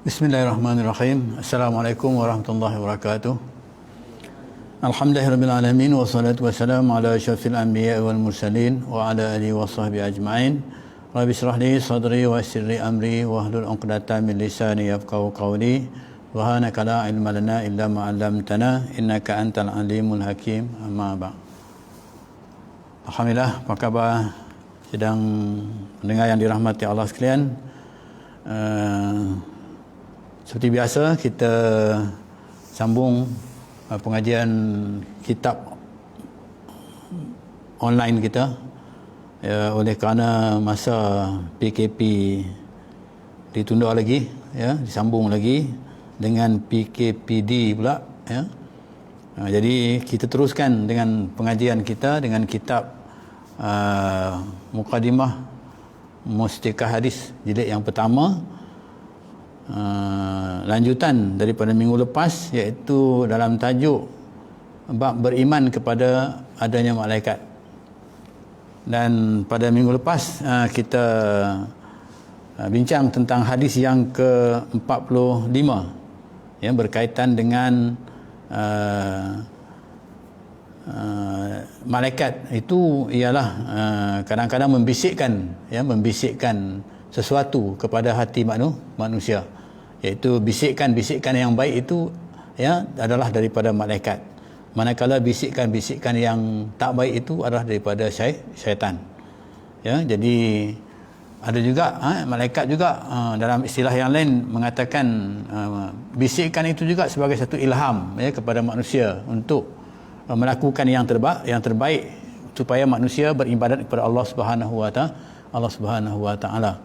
Bismillahirrahmanirrahim. Assalamualaikum warahmatullahi wabarakatuh. Alhamdulillahirabbil alamin wassalatu wassalamu ala asyrafil anbiya'i wal mursalin wa ala alihi washabbihi ajma'in. Rabbi shrah li sadri wa yassir li amri wahlul 'uqdatam min lisani yafqahu qawli. Subhanaka la ilma lana illa ma 'allamtana innaka antal alimul hakim. Amma ba'd. Alhamdulillah, apa khabar sedang pendengar yang dirahmati Allah sekalian? Seperti biasa, kita sambung pengajian kitab online kita, ya, oleh kerana masa PKP ditunda lagi, ya, disambung lagi dengan PKPD pula, ya. Jadi kita teruskan dengan pengajian kita dengan kitab Muqaddimah Mustikah Hadis jilid yang pertama, lanjutan daripada minggu lepas, iaitu dalam tajuk bab beriman kepada adanya malaikat. Dan pada minggu lepas kita bincang tentang hadis yang ke-45, ya, berkaitan dengan malaikat itu ialah kadang-kadang membisikkan sesuatu kepada hati manusia, iaitu bisikan-bisikan yang baik itu, ya, adalah daripada malaikat, manakala bisikan-bisikan yang tak baik itu adalah daripada syaitan, ya. Jadi ada juga malaikat juga dalam istilah yang lain mengatakan bisikan itu juga sebagai satu ilham, ya, kepada manusia untuk melakukan yang terbaik supaya manusia beribadat kepada Allah Subhanahu wa taala.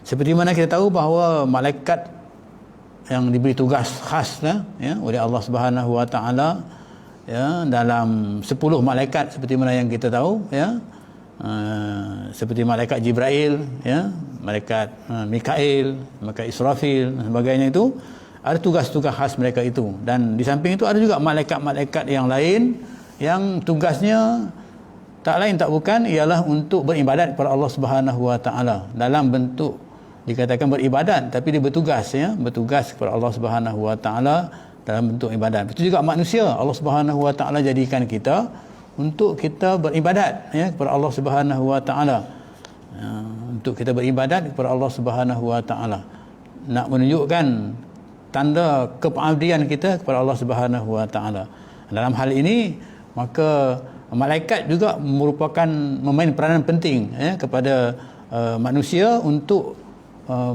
Seperti mana kita tahu bahawa malaikat yang diberi tugas khas, ya, oleh Allah Subhanahu wa taala, ya, dalam 10 malaikat seperti mana yang kita tahu, ya, seperti malaikat Jibril, ya, malaikat Mikail, malaikat Israfil dan sebagainya, itu ada tugas-tugas khas mereka itu. Dan di samping itu ada juga malaikat-malaikat yang lain yang tugasnya tak lain tak bukan ialah untuk beribadat kepada Allah Subhanahu wa taala dalam bentuk dikatakan beribadat, tapi dia bertugas, ya, bertugas kepada Allah Subhanahu wa taala dalam bentuk ibadat. Itu juga manusia, Allah Subhanahu wa taala jadikan kita untuk kita beribadat, ya, kepada Allah Subhanahu wa taala. Untuk kita beribadat kepada Allah Subhanahu wa taala, nak menunjukkan tanda kepengabdian kita kepada Allah Subhanahu wa taala. Dalam hal ini, maka malaikat juga merupakan memain peranan penting, ya, kepada manusia untuk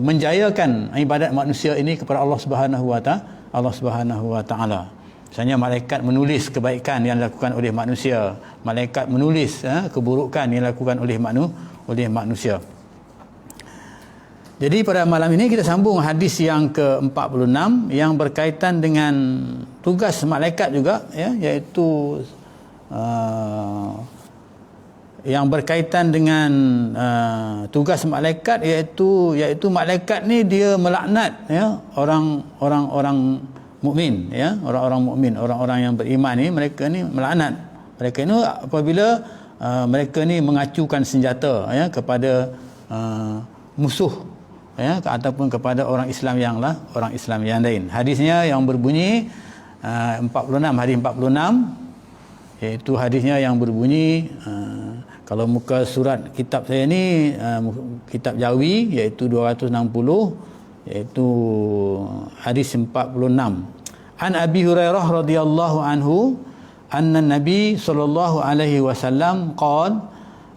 menjayakan ibadat manusia ini kepada Allah Subhanahu wa taala. Misalnya malaikat menulis kebaikan yang dilakukan oleh manusia, malaikat menulis keburukan yang dilakukan oleh manusia. Jadi pada malam ini kita sambung hadis yang ke-46 yang berkaitan dengan tugas malaikat juga, ya, iaitu yang berkaitan dengan tugas malaikat, iaitu malaikat ni dia melaknat, ya, orang-orang mukmin, ya, orang-orang yang beriman ni, mereka ni melaknat. Mereka ni apabila mereka ni mengacukan senjata, ya, kepada musuh, ya, ataupun kepada orang Islam yang lain. Hadisnya yang berbunyi 46, hadis 46, iaitu hadisnya yang berbunyi, kalau muka surat kitab saya ni kitab Jawi, iaitu 260, iaitu hadis 46. An Abi Hurairah radhiyallahu anhu anna Nabi sallallahu alaihi wasallam qala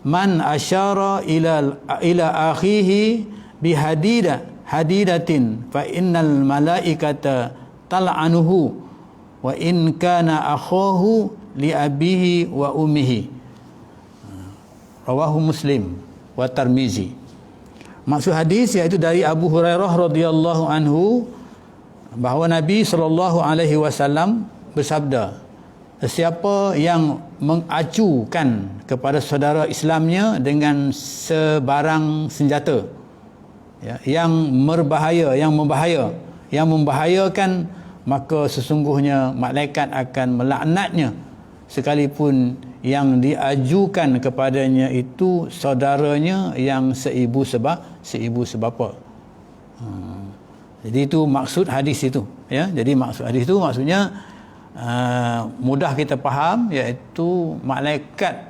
man asyara ila akhihi bihadidatin fa innal malaikata tal'anuhu wa in kana akhuhu li abihi wa ummihi. Rawahu Muslim wa Tirmizi. Maksud hadis iaitu dari Abu Hurairah radhiyallahu anhu bahawa Nabi sallallahu alaihi wasallam bersabda, siapa yang mengacukan kepada saudara Islamnya dengan sebarang senjata, ya, yang membahayakan, maka sesungguhnya malaikat akan melaknatnya sekalipun yang diajukan kepadanya itu saudaranya yang seibu sebapa. Jadi itu maksud hadis itu, ya. Jadi maksud hadis itu maksudnya mudah kita faham, iaitu malaikat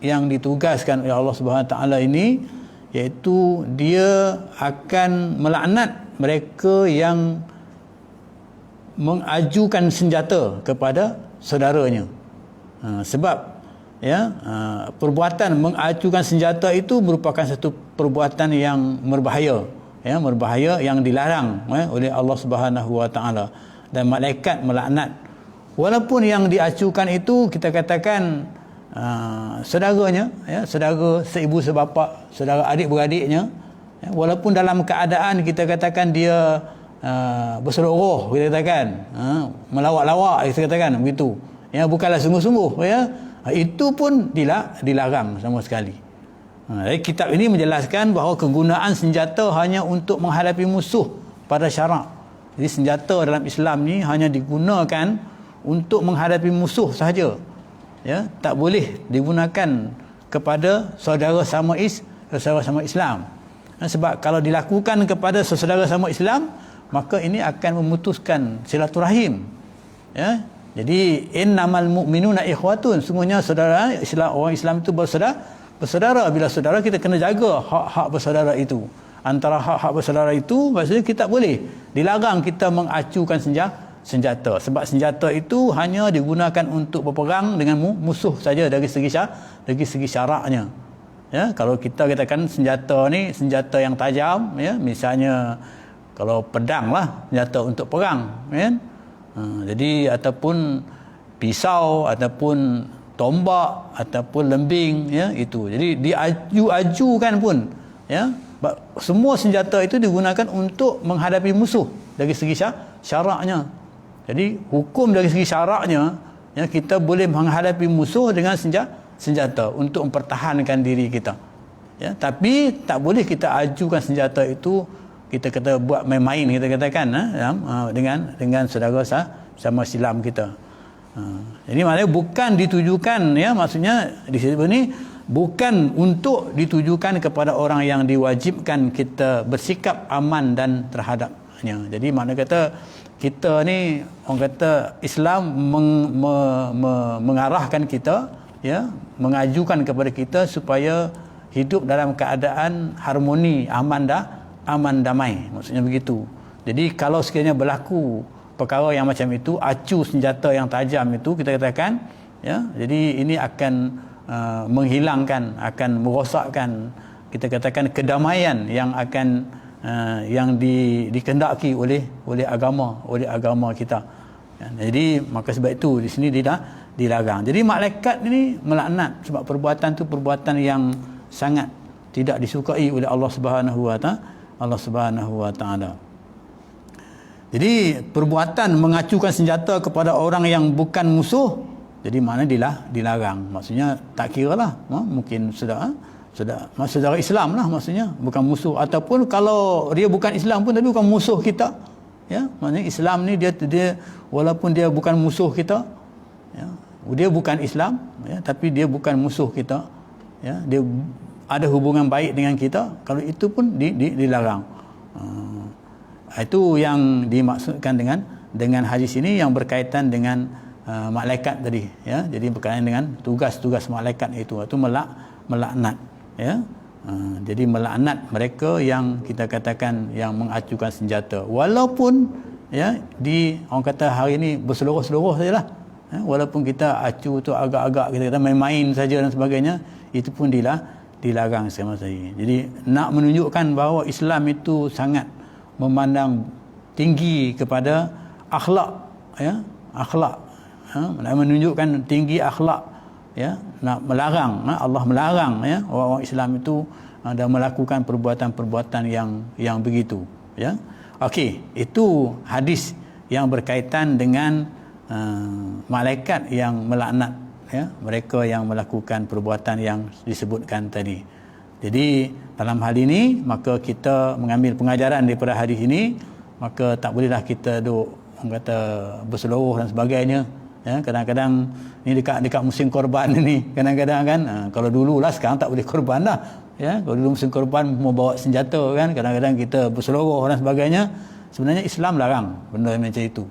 yang ditugaskan oleh Allah Subhanahu Wa Taala ini, iaitu dia akan melaknat mereka yang mengajukan senjata kepada saudaranya. Sebab perbuatan mengajukan senjata itu merupakan satu perbuatan yang berbahaya, berbahaya yang dilarang oleh Allah Subhanahu Wa Taala, dan malaikat melaknat. Walaupun yang diacukan itu kita katakan saudaranya, saudara seibu sebapa, saudara adik-beradiknya, walaupun dalam keadaan kita katakan dia berseroh, kita katakan melawak-lawak, kita katakan begitu, bukanlah sungguh-sungguh, itu pun dilarang sama sekali. Jadi kitab ini menjelaskan bahawa kegunaan senjata hanya untuk menghadapi musuh pada syarak. Jadi senjata dalam Islam ni hanya digunakan untuk menghadapi musuh sahaja, tak boleh digunakan kepada saudara sama Islam. Sebab kalau dilakukan kepada saudara sama Islam, maka ini akan memutuskan silaturahim. Jadi innamal mu'minuna ikhwatun, sungguhnya saudara Islam, orang Islam itu bersaudara. Bila saudara, kita kena jaga hak-hak bersaudara itu. Antara hak-hak bersaudara itu, maksudnya kita tak boleh dilarang kita mengacukan senjata. Sebab senjata itu hanya digunakan untuk berperang dengan musuh saja dari segi syaraknya. Kalau kita katakan senjata ni senjata yang tajam, misalnya kalau pedang lah senjata untuk perang, jadi ataupun pisau ataupun tombak ataupun lembing, itu. Jadi diaju-ajukan pun, semua senjata itu digunakan untuk menghadapi musuh dari segi syaraknya. Jadi hukum dari segi syaraknya, kita boleh menghadapi musuh dengan senjata untuk mempertahankan diri kita. Tapi tak boleh kita ajukan senjata itu, kita kata buat main-main, kita katakan dengan saudara sama Islam kita. Jadi maknanya bukan ditujukan, maksudnya di sini ni bukan untuk ditujukan kepada orang yang diwajibkan kita bersikap aman dan terhadapnya. Jadi makna kata kita ni, orang kata Islam mengarahkan kita, mengajukan kepada kita supaya hidup dalam keadaan harmoni, aman damai, maksudnya begitu. Jadi kalau sekiranya berlaku perkara yang macam itu, acu senjata yang tajam itu, kita katakan, jadi ini akan menghilangkan, akan merosakkan, kita katakan kedamaian yang akan yang dikehendaki oleh agama kita. Jadi maka sebab itu di sini dia dilarang. Jadi malaikat ini melaknat sebab perbuatan itu perbuatan yang sangat tidak disukai oleh Allah Subhanahu Wa Taala. Jadi perbuatan mengacukan senjata kepada orang yang bukan musuh, jadi mana dilarang. Maksudnya tak kiralah, mungkin saudara Islam lah, maksudnya bukan musuh, ataupun kalau dia bukan Islam pun tapi bukan musuh kita, maksudnya Islam ni dia walaupun dia bukan musuh kita, dia bukan Islam, tapi dia bukan musuh kita, dia ada hubungan baik dengan kita, kalau itu pun dilarang. Itu yang dimaksudkan dengan hadis ini yang berkaitan dengan malaikat tadi, jadi berkaitan dengan tugas-tugas malaikat itu melaknat. Jadi melaknat mereka yang kita katakan yang mengacukan senjata, walaupun orang kata hari ini berseluruh-seluruh sajalah, walaupun kita acu tu agak-agak kita kata main-main saja dan sebagainya, itu pun dilarang sama sekali. Jadi nak menunjukkan bahawa Islam itu sangat memandang tinggi kepada akhlak, akhlak, menunjukkan tinggi akhlak, nak melarang, Allah melarang orang-orang Islam itu dan melakukan perbuatan-perbuatan yang begitu, Okey, itu hadis yang berkaitan dengan malaikat yang melaknat mereka yang melakukan perbuatan yang disebutkan tadi. Jadi dalam hal ini maka kita mengambil pengajaran daripada hadis ini, maka tak bolehlah kita orang kata berseluruh dan sebagainya. Kadang-kadang ni dekat musim korban ni, kadang-kadang kan, kalau dululah, sekarang tak boleh korban dah, kalau dulu musim korban mau bawa senjata kan, kadang-kadang kita berseluruh dan sebagainya, sebenarnya Islam larang benda macam itu.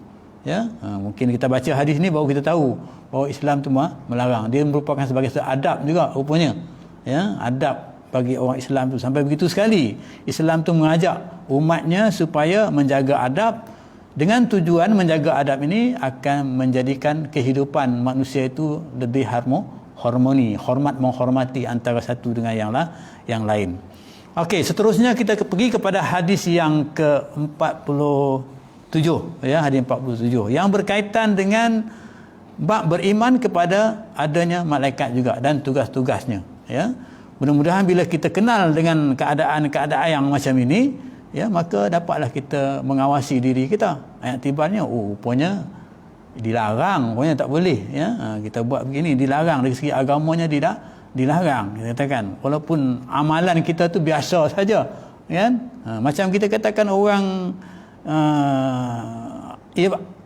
Ya, mungkin kita baca hadis ni baru kita tahu bahawa Islam tu melarang. Dia merupakan sebagai adab juga rupanya. Ya, adab bagi orang Islam tu sampai begitu sekali. Islam tu mengajak umatnya supaya menjaga adab, dengan tujuan menjaga adab ini akan menjadikan kehidupan manusia itu lebih harmoni, hormat menghormati antara satu dengan yang lain. Okey, seterusnya kita pergi kepada hadis yang ke-47, ya, hadis 47 yang berkaitan dengan bab beriman kepada adanya malaikat juga dan tugas-tugasnya, ya. Mudah-mudahan bila kita kenal dengan keadaan-keadaan yang macam ini, ya, maka dapatlah kita mengawasi diri kita. Iktibarnya, rupanya dilarang, rupanya tak boleh, ya. Kita buat begini dilarang, dari segi agamanya dilarang, kita katakan. Walaupun amalan kita tu biasa saja, kan? Macam kita katakan orang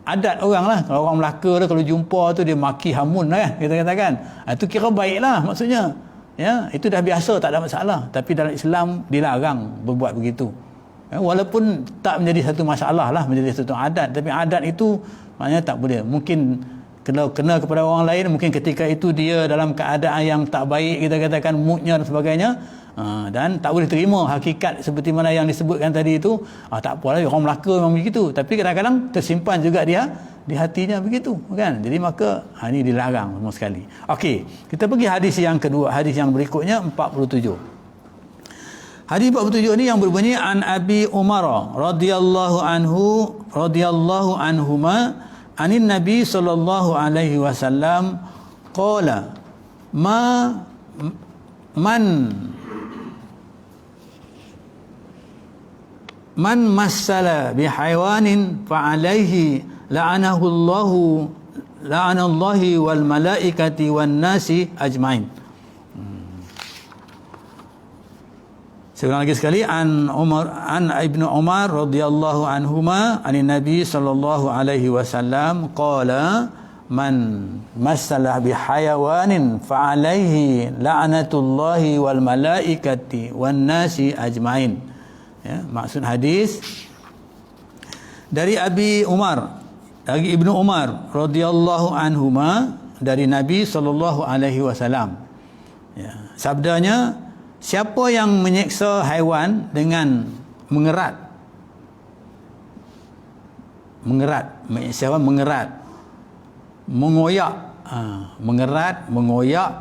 adat orang lah, kalau orang Melaka tu kalau jumpa tu dia maki hamun lah, kita katakan. Itu kira baik lah maksudnya. Ya, itu dah biasa, tak ada masalah. Tapi dalam Islam dilarang berbuat begitu. Ya, walaupun tak menjadi satu masalah lah, menjadi satu adat, tapi adat itu maknanya tak boleh. Mungkin kena kepada orang lain, mungkin ketika itu dia dalam keadaan yang tak baik, kita katakan moodnya dan sebagainya, dan tak boleh terima hakikat seperti mana yang disebutkan tadi itu. Tak apalah, orang Melaka memang begitu, tapi kadang-kadang tersimpan juga dia di hatinya begitu, kan? Jadi maka ini dilarang semua sekali. Okey, kita pergi hadis yang kedua, hadis yang berikutnya 47. Hadis 47 ni yang berbunyi an Abi Umar radhiyallahu anhuma anin Nabi sallallahu alaihi wasallam qala man massala bihaywanin fa alaihi la'anahu Allahi wal malaikati wan nasi ajmain. Sekarang lagi sekali an Ibnu Umar radhiyallahu anhuma anin Nabi sallallahu alaihi wasallam qala man massala bihayawanin fa alaihi la'natullahi wal malaikati wan nasi ajmain. Ya, maksud hadis dari Abi Umar, dari Ibnu Umar radhiyallahu anhuma, dari Nabi sallallahu alaihi wasallam. Ya, sabdanya, siapa yang menyeksa haiwan dengan mengerat, mengoyak,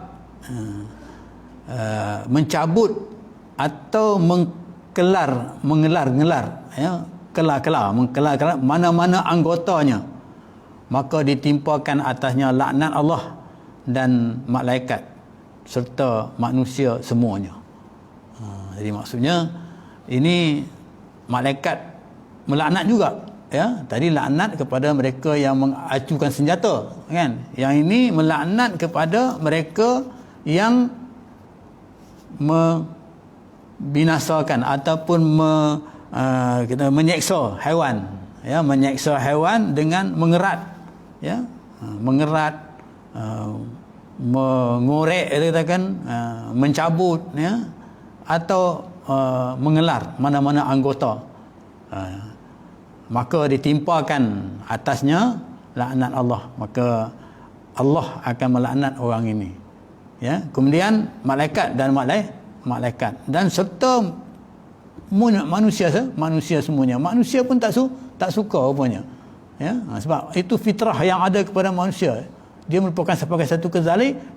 mencabut atau mengelar, ya, kelar mana-mana anggotanya, maka ditimpakan atasnya laknat Allah dan malaikat serta manusia semuanya. Jadi maksudnya ini malaikat melaknat juga, ya. Tadi laknat kepada mereka yang mengacukan senjata, kan? Yang ini melaknat kepada mereka yang membinasakan ataupun kita menyeksa haiwan, ya, menyeksa haiwan dengan mengerat, ya, mengerat, mengorek, katakan, mencabut, ya, atau mengelar mana-mana anggota, maka ditimpakan atasnya laknat Allah, maka Allah akan melaknat orang ini, ya. Kemudian malaikat dan serta manusia semuanya. Manusia pun tak suka rupanya, ya. Sebab itu fitrah yang ada kepada manusia, dia merupakan sebagai satu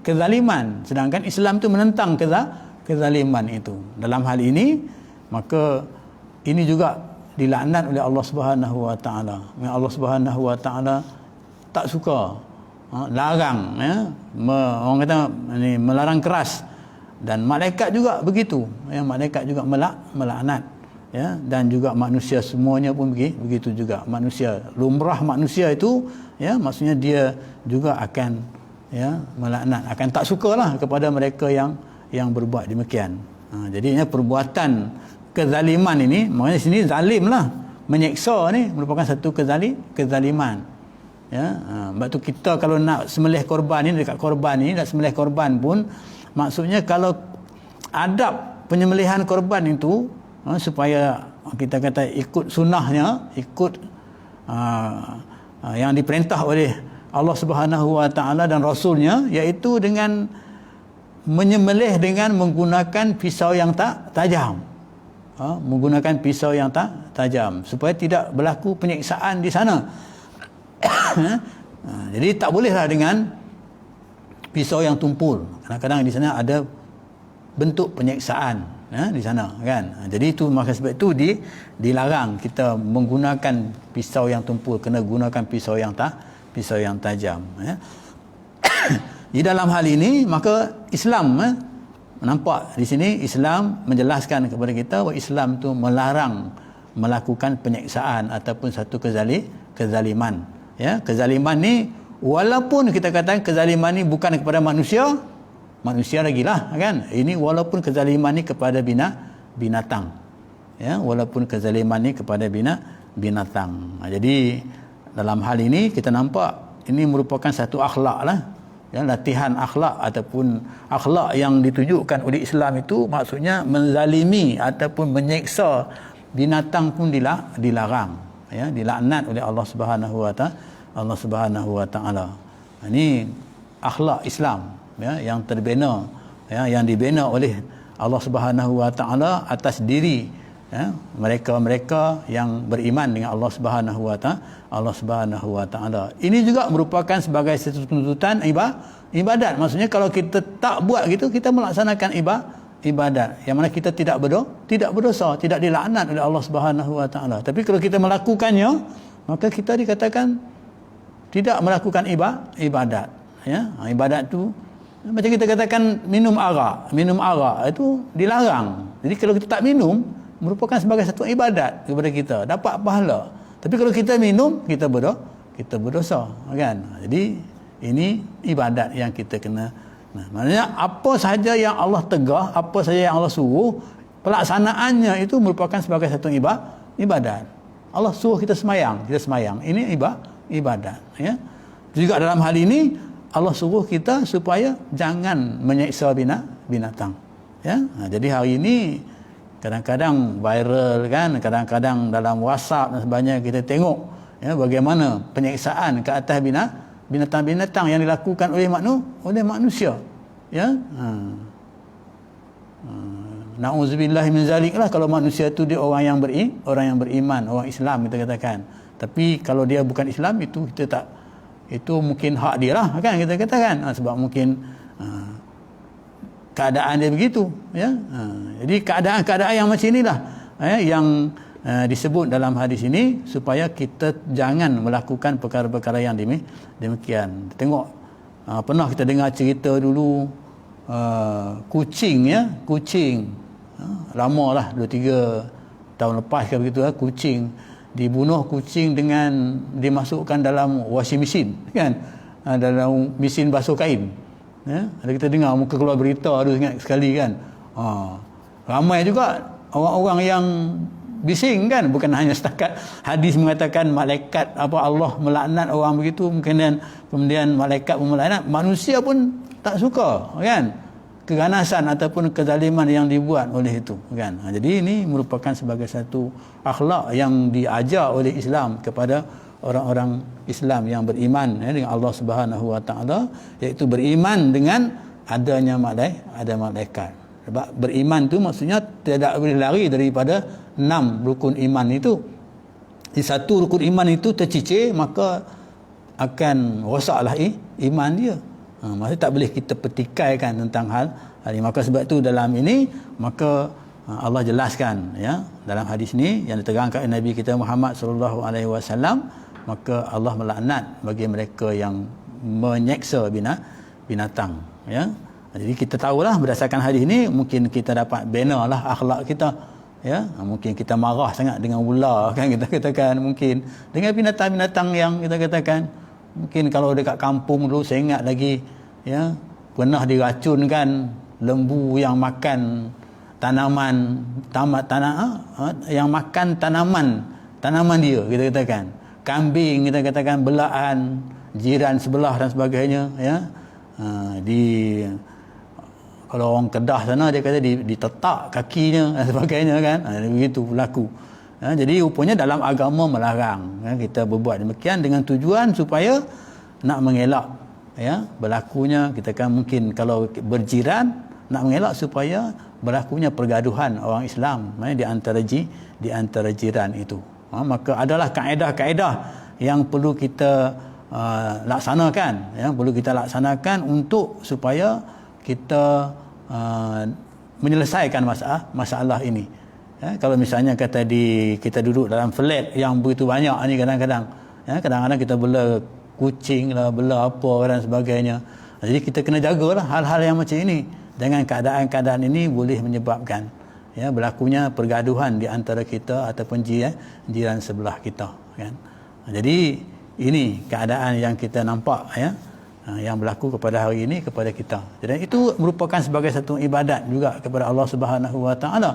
kezaliman, sedangkan Islam itu menentang kezaliman itu. Dalam hal ini, maka ini juga dilaknat oleh Allah Subhanahu wa taala. Allah Subhanahu wa taala tak suka, larang, ya, orang kata ni melarang keras. Dan malaikat juga begitu, ya, malaikat juga melaknat, ya, dan juga manusia semuanya pun begitu juga. Manusia, lumrah manusia itu, ya, maksudnya dia juga akan, ya, melaknat, akan tak sukalah kepada mereka yang berbuat demikian. Jadinya perbuatan kezaliman ini, maknanya sini zalim lah, menyeksa ni merupakan satu kezaliman, ya. Sebab tu kita kalau nak sembelih korban ni, dekat korban ni nak sembelih korban pun, maksudnya kalau adab penyembelihan korban itu, supaya kita kata ikut sunnahnya, ikut yang diperintah oleh Allah Subhanahu Wa Taala dan Rasulnya, iaitu dengan menyembelih dengan menggunakan pisau yang tak tajam. Menggunakan pisau yang tak tajam supaya tidak berlaku penyiksaan di sana. Jadi tak bolehlah dengan pisau yang tumpul. Kadang-kadang di sana ada bentuk penyiksaan di sana kan. Jadi itu maka sebab itu dilarang kita menggunakan pisau yang tumpul, kena gunakan pisau yang tajam. Di dalam hal ini maka Islam nampak di sini Islam menjelaskan kepada kita bahawa Islam tu melarang melakukan penyiksaan ataupun satu kezaliman. Ya, kezaliman ni walaupun kita katakan kezaliman ni bukan kepada manusia lagilah kan. Ini walaupun kezaliman ni kepada binatang. Ya, walaupun kezaliman ni kepada binatang. Jadi dalam hal ini kita nampak ini merupakan satu akhlak lah. Ya, latihan akhlak ataupun akhlak yang ditunjukkan oleh Islam itu maksudnya menzalimi ataupun menyeksa binatang pun dilarang, ya, dilaknat oleh Allah Subhanahu Wa Taala. Ini akhlak Islam, ya, yang terbina, ya, yang dibina oleh Allah Subhanahu Wa Taala atas diri, ya, mereka-mereka yang beriman dengan Allah Subhanahu Wa Taala. Ini juga merupakan sebagai satu tuntutan ibadat. Maksudnya kalau kita tak buat gitu, kita melaksanakan ibadat yang mana kita tidak berdosa, tidak dilaknat oleh Allah Subhanahu Wa Taala. Tapi kalau kita melakukannya, maka kita dikatakan tidak melakukan ibadat. Ya, ibadat tu macam kita katakan minum arak itu dilarang. Jadi kalau kita tak minum, merupakan sebagai satu ibadat kepada kita, dapat pahala. Tapi kalau kita minum, kita berdosa, kan? Jadi ini ibadat yang kita kena. Maknanya apa sahaja yang Allah tegah, apa sahaja yang Allah suruh, pelaksanaannya itu merupakan sebagai satu ibadat. Allah suruh kita semayang. Ini ibadat, ya. Juga dalam hal ini Allah suruh kita supaya jangan menyiksa binatang, ya. Jadi hari ini kadang-kadang viral kan, kadang-kadang dalam WhatsApp dan sebagainya kita tengok, ya, bagaimana penyiksaan ke atas binatang-binatang yang dilakukan oleh manusia, ya. Na'udzubillah min zalik lah kalau manusia tu dia orang yang beriman, orang Islam kita katakan. Tapi kalau dia bukan Islam, itu kita tak, itu mungkin hak dia lah kan kita katakan, sebab mungkin keadaan dia begitu, ya. Jadi keadaan-keadaan yang macam inilah, yang disebut dalam hadis ini supaya kita jangan melakukan perkara-perkara yang demikian. Tengok, pernah kita dengar cerita dulu kucing, ya, lama lah 2-3 tahun lepas ke begitu, kucing dibunuh, kucing dengan dimasukkan dalam washing machine, kan, dalam mesin basuh kain. Ya, ada kita dengar muka keluar berita tu ingat sekali kan. Ramai juga orang-orang yang bising kan, bukan hanya setakat hadis mengatakan malaikat Allah melaknat orang begitu, kemudian malaikat pun melaknat, manusia pun tak suka kan keganasan ataupun kezaliman yang dibuat oleh itu kan. Jadi ini merupakan sebagai satu akhlak yang diajar oleh Islam kepada orang-orang Islam yang beriman, ya, dengan Allah Subhanahu Wa Taala, iaitu beriman dengan adanya malaikat. Sebab beriman tu maksudnya tidak boleh lari daripada 6 rukun iman itu. Di satu rukun iman itu tercicir, maka akan rosaklah iman dia. Maksudnya tak boleh kita petikaikan tentang hal ini. Maka sebab itu dalam ini maka Allah jelaskan, ya, dalam hadis ini yang diterangkan oleh Nabi kita Muhammad sallallahu alaihi wasallam, maka Allah melaknat bagi mereka yang menyeksa binatang, ya. Jadi kita tahulah berdasarkan hadis ini mungkin kita dapat benalah akhlak kita, ya. Mungkin kita marah sangat dengan ular kan kita katakan, mungkin dengan binatang-binatang yang kita katakan, mungkin kalau dekat kampung dulu saya ingat lagi, ya, pernah diracunkan lembu yang makan yang makan tanaman dia kita katakan, kambing kita katakan, belaan jiran sebelah dan sebagainya, ya. Kalau orang Kedah sana dia kata ditetak kakinya dan sebagainya kan, begitu berlaku. Jadi rupanya dalam agama melarang kita berbuat demikian dengan tujuan supaya nak mengelak berlakunya, kita kan mungkin kalau berjiran nak mengelak supaya berlakunya pergaduhan orang Islam di antara jiran itu. Maka adalah kaedah-kaedah yang perlu kita laksanakan, perlu kita laksanakan untuk supaya kita menyelesaikan masalah ini. Kalau misalnya kata kita duduk dalam flat yang begitu banyak ni, kadang-kadang kita bela kucing lah, bela apa dan sebagainya. Jadi kita kena jagalah hal-hal yang macam ini. Dengan keadaan-keadaan ini boleh menyebabkan berlakunya pergaduhan di antara kita ataupun jiran sebelah kita, kan. Jadi ini keadaan yang kita nampak yang berlaku kepada hari ini kepada kita. Jadi itu merupakan sebagai satu ibadat juga kepada Allah Subhanahu Wa Taala,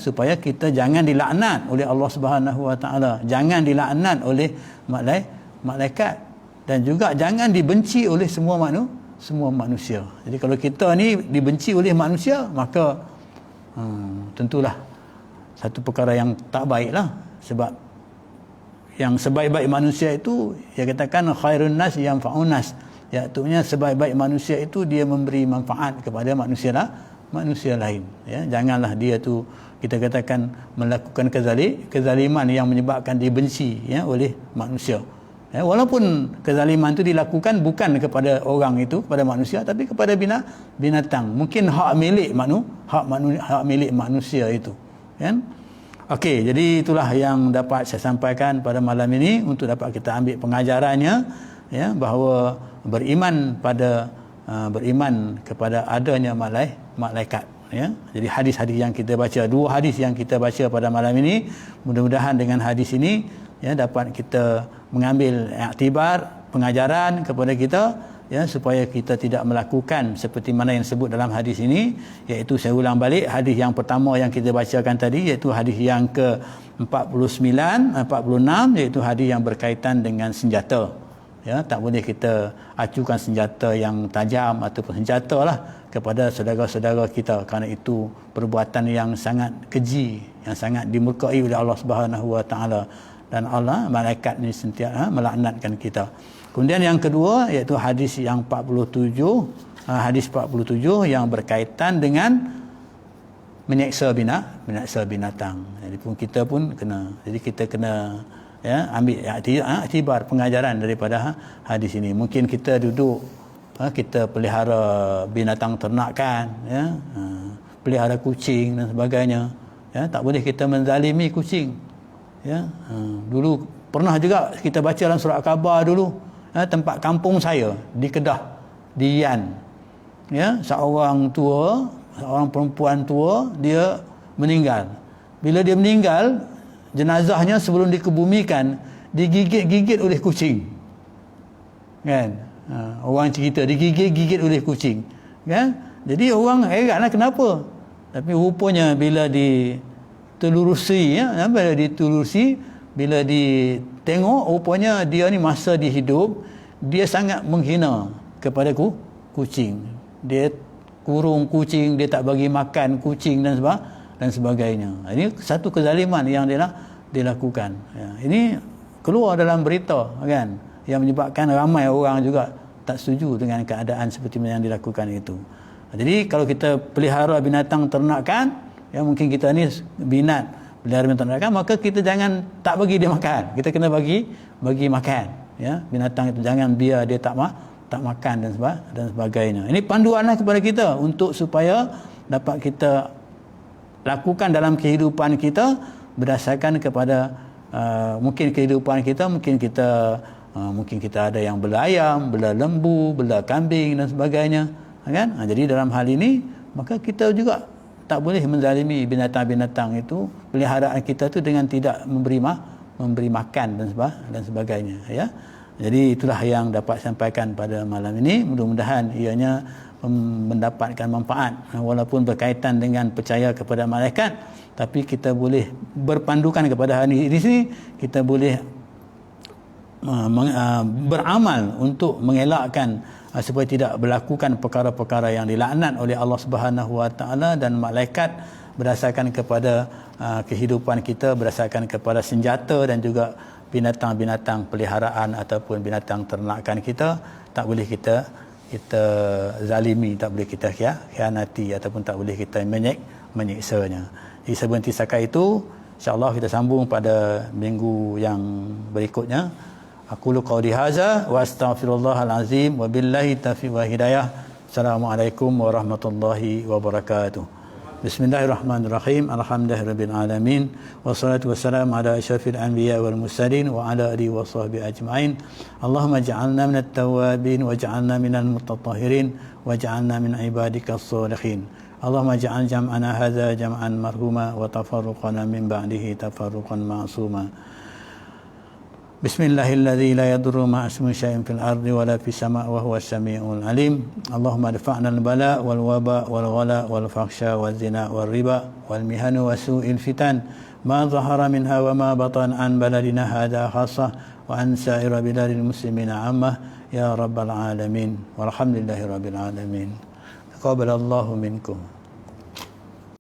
supaya kita jangan dilaknat oleh Allah Subhanahu Wa Taala, jangan dilaknat oleh malaikat, dan juga jangan dibenci oleh semua manusia. Jadi kalau kita ni dibenci oleh manusia, maka tentulah satu perkara yang tak baiklah. Sebab yang sebaik-baik manusia itu, dia katakan khairun nas yanfa'un nas, iaitu sebaik-baik manusia itu dia memberi manfaat kepada manusia lain. Janganlah dia tu kita katakan melakukan kezaliman yang menyebabkan dibenci oleh manusia. Walaupun kezaliman itu dilakukan bukan kepada orang itu, kepada manusia, tapi kepada binatang. Mungkin hak milik manusia itu, kan? Okey, jadi itulah yang dapat saya sampaikan pada malam ini untuk dapat kita ambil pengajarannya, bahawa beriman kepada adanya malaikat. Jadi hadis-hadis yang kita baca, dua hadis yang kita baca pada malam ini, mudah-mudahan dengan hadis ini dapat kita mengambil iktibar pengajaran kepada kita, supaya kita tidak melakukan seperti mana yang disebut dalam hadis ini, iaitu saya ulang balik hadis yang pertama yang kita bacakan tadi, iaitu hadis yang ke-46, iaitu hadis yang berkaitan dengan senjata. Tak boleh kita acukan senjata yang tajam ataupun senjata lah kepada saudara-saudara kita, kerana itu perbuatan yang sangat keji, yang sangat dimurkai oleh Allah Subhanahu Wa Taala, dan Allah, malaikat ni sentiasa melaknatkan kita. Kemudian yang kedua iaitu hadis yang 47, hadis 47 yang berkaitan dengan menyeksa binatang. Jadi pun kita pun kena, jadi kita kena ambil iktibar pengajaran daripada hadis ini. Mungkin kita duduk, kita pelihara binatang ternakan, pelihara kucing dan sebagainya, tak boleh kita menzalimi kucing. Dulu pernah juga kita baca dalam surat khabar dulu, tempat kampung saya di Kedah, di Yan, seorang perempuan tua, dia meninggal. Bila dia meninggal, jenazahnya sebelum dikebumikan digigit-gigit oleh kucing, kan? Orang cerita digigit-gigit oleh kucing, kan? Jadi orang heranlah kenapa. Tapi rupanya bila bila ditengok, rupanya dia ni masa di hidup dia sangat menghina kepada kucing. Dia kurung kucing, dia tak bagi makan kucing dan sebagainya. Ini satu kezaliman yang dia lakukan. Ini keluar dalam berita, kan, yang menyebabkan ramai orang juga tak setuju dengan keadaan seperti yang dilakukan itu. Jadi kalau kita pelihara binatang ternakan, mungkin kita ni binat pelihara binatang ternakan, maka kita jangan tak bagi dia makan. Kita kena bagi makan, binatang itu, jangan biar dia tak makan dan sebagainya. Ini panduanlah kepada kita untuk supaya dapat kita lakukan dalam kehidupan kita berdasarkan kepada mungkin kehidupan kita, mungkin kita ada yang bela ayam, bela lembu, bela kambing dan sebagainya, kan? Jadi dalam hal ini maka kita juga tak boleh menzalimi binatang-binatang itu, peliharaan kita tu dengan tidak memberi makan dan sebagainya, Jadi itulah yang dapat sampaikan pada malam ini. Mudah-mudahan ianya mendapatkan manfaat, walaupun berkaitan dengan percaya kepada malaikat, tapi kita boleh berpandukan kepada hadis di sini, kita boleh beramal untuk mengelakkan supaya tidak berlakukan perkara-perkara yang dilaknat oleh Allah Subhanahu Wa Taala dan malaikat berdasarkan kepada kehidupan kita, berdasarkan kepada senjata dan juga binatang-binatang peliharaan ataupun binatang ternakan kita, tak boleh kita zalimi, tak boleh kita khianati ataupun tak boleh kita menyiksanya. Jadi sebelum setakat itu, insya-Allah kita sambung pada minggu yang berikutnya. Aqulu qauli hadza wa astaghfirullahal azim wa billahi taufiq wa hidayah. Assalamualaikum warahmatullahi wabarakatuh. Bismillahirrahmanirrahim. Alhamdulillahirabbil alamin. Wassalatu wassalamu ala asyrafil anbiya wal mursalin wa ala alihi wa sahbihi ajma'in. Allahumma ij'alna minat tawwabin waj'alna minal mutatahhirin waj'alna min ibadikas shalihin. Allahumma ij'al jam'ana hadza jam'an marhuma wa tafarruqana min ba'dihi tafarruqan ma'suma. Bismillahilladzi la yadurru ma'a ismihi syai'un fil ardi wa la fis sama'i wa huwas samiul alim. Allahumma adfa'na al-bala wal waba wal ghala wal fakhsha wal zina wal riba wal mihana wa su'il fitan ma zahara minha wa ma batan an baladina hadha khassah wa an sa'ir biladil muslimina 'ammah ya rabbal alamin. Walhamdulillahi rabbil alamin. Taqabbalallahu minkum.